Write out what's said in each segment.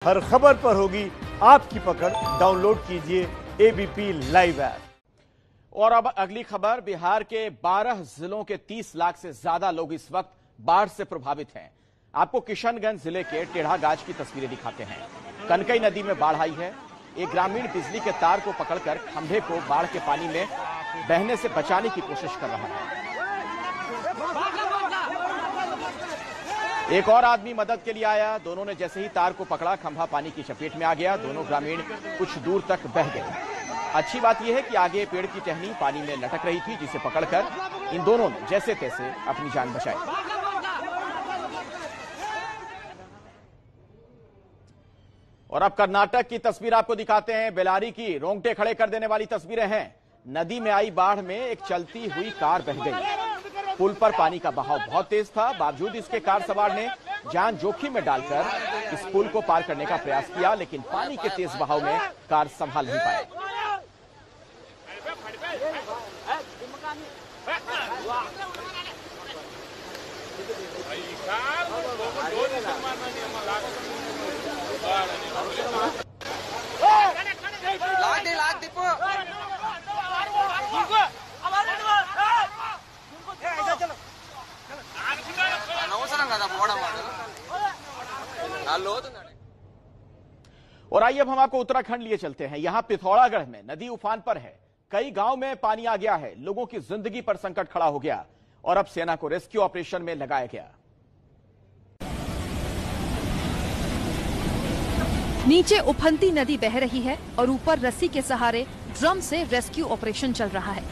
हर खबर पर होगी आपकी पकड़। डाउनलोड कीजिए एबीपी लाइव ऐप। और अब अगली खबर, बिहार के 12 जिलों के 30 लाख से ज्यादा लोग इस वक्त बाढ़ से प्रभावित हैं। आपको किशनगंज जिले के टेढ़ागाछ की तस्वीरें दिखाते हैं। कनकई नदी में बाढ़ आई है। एक ग्रामीण बिजली के तार को पकड़कर खंभे को बाढ़ के पानी में बहने से बचाने की कोशिश कर रहा है। एक और आदमी मदद के लिए आया। दोनों ने जैसे ही तार को पकड़ा, खंभा पानी की चपेट में आ गया। दोनों ग्रामीण कुछ दूर तक बह गए। अच्छी बात यह है कि आगे पेड़ की टहनी पानी में लटक रही थी, जिसे पकड़कर इन दोनों ने जैसे तैसे अपनी जान बचाई। और अब कर्नाटक की तस्वीर आपको दिखाते हैं। बेलारी की रोंगटे खड़े कर देने वाली तस्वीरें हैं। नदी में आई बाढ़ में एक चलती हुई कार बह गई। पुल पर पानी का बहाव बहुत तेज था, बावजूद इसके कार सवार ने जान जोखिम में डालकर इस पुल को पार करने का प्रयास किया, लेकिन पानी के तेज बहाव में कार संभाल नहीं पाए। और आइए अब हम आपको उत्तराखंड लिए चलते हैं। यहां पिथौरागढ़ में नदी उफान पर है। कई गांव में पानी आ गया है। लोगों की जिंदगी पर संकट खड़ा हो गया और अब सेना को रेस्क्यू ऑपरेशन में लगाया गया। नीचे उफनती नदी बह रही है और ऊपर रस्सी के सहारे ड्रम से रेस्क्यू ऑपरेशन चल रहा है।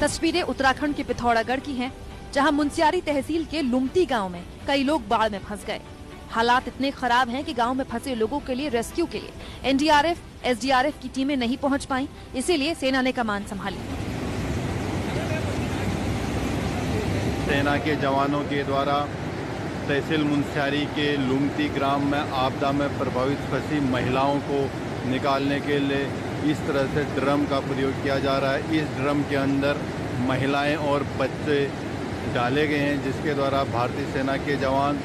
तस्वीरें उत्तराखंड के पिथौरागढ़ की हैं, जहां मुंसियारी तहसील के लुमती गांव में कई लोग बाढ़ में फंस गए। हालात इतने खराब हैं कि गांव में फंसे लोगों के लिए रेस्क्यू के लिए एनडीआरएफ, एसडीआरएफ की टीमें नहीं पहुंच पाई, इसीलिए सेना ने कमान संभाली। सेना के जवानों के द्वारा तहसील मुंसियारी के लुमती ग्राम में आपदा में प्रभावित फंसी महिलाओं को निकालने के लिए इस तरह से ड्रम का प्रयोग किया जा रहा है। इस ड्रम के अंदर महिलाएं और बच्चे डाले गए हैं, जिसके द्वारा भारतीय सेना के जवान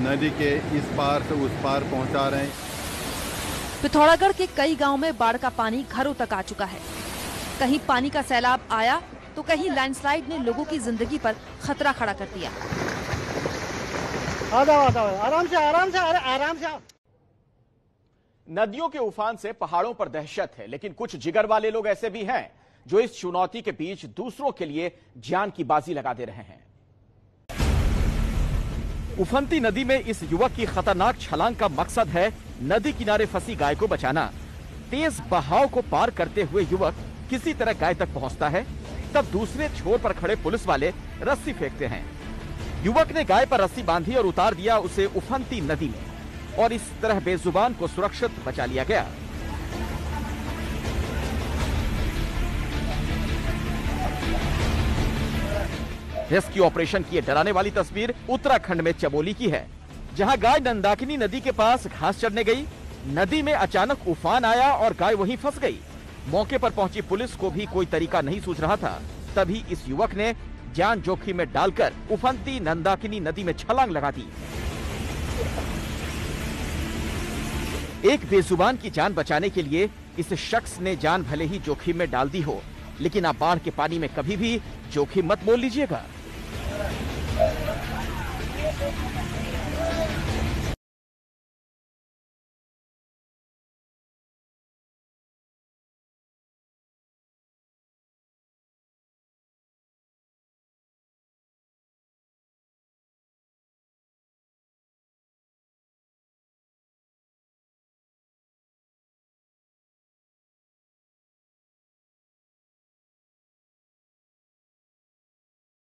नदी के इस पार से उस पार पहुंचा रहे हैं। पिथौरागढ़ के कई गांव में बाढ़ का पानी घरों तक आ चुका है। कहीं पानी का सैलाब आया तो कहीं लैंडस्लाइड ने लोगों की जिंदगी पर खतरा खड़ा कर दिया। आराम से। नदियों के उफान से पहाड़ों पर दहशत है, लेकिन कुछ जिगर वाले लोग ऐसे भी हैं जो इस चुनौती के बीच दूसरों के लिए जान की बाजी लगा दे रहे हैं। उफनती नदी में इस युवक की खतरनाक छलांग का मकसद है नदी किनारे फंसी गाय को बचाना। तेज बहाव को पार करते हुए युवक किसी तरह गाय तक पहुंचता है, तब दूसरे छोर पर खड़े पुलिस वाले रस्सी फेंकते हैं। युवक ने गाय पर रस्सी बांधी और उतार दिया उसे उफनती नदी में, और इस तरह बेजुबान को सुरक्षित बचा लिया गया। रेस्क्यू ऑपरेशन की डराने वाली तस्वीर उत्तराखंड में चमोली की है, जहां गाय नंदाकिनी नदी के पास घास चरने गई। नदी में अचानक उफान आया और गाय वहीं फंस गई। मौके पर पहुंची पुलिस को भी कोई तरीका नहीं सूझ रहा था। तभी इस युवक ने जान जोखिम में डालकर उफनती नंदाकिनी नदी में छलांग लगा दी। एक बेजुबान की जान बचाने के लिए इस शख्स ने जान भले ही जोखिम में डाल दी हो, लेकिन आप बाढ़ के पानी में कभी भी जोखिम मत मोल लीजिएगा।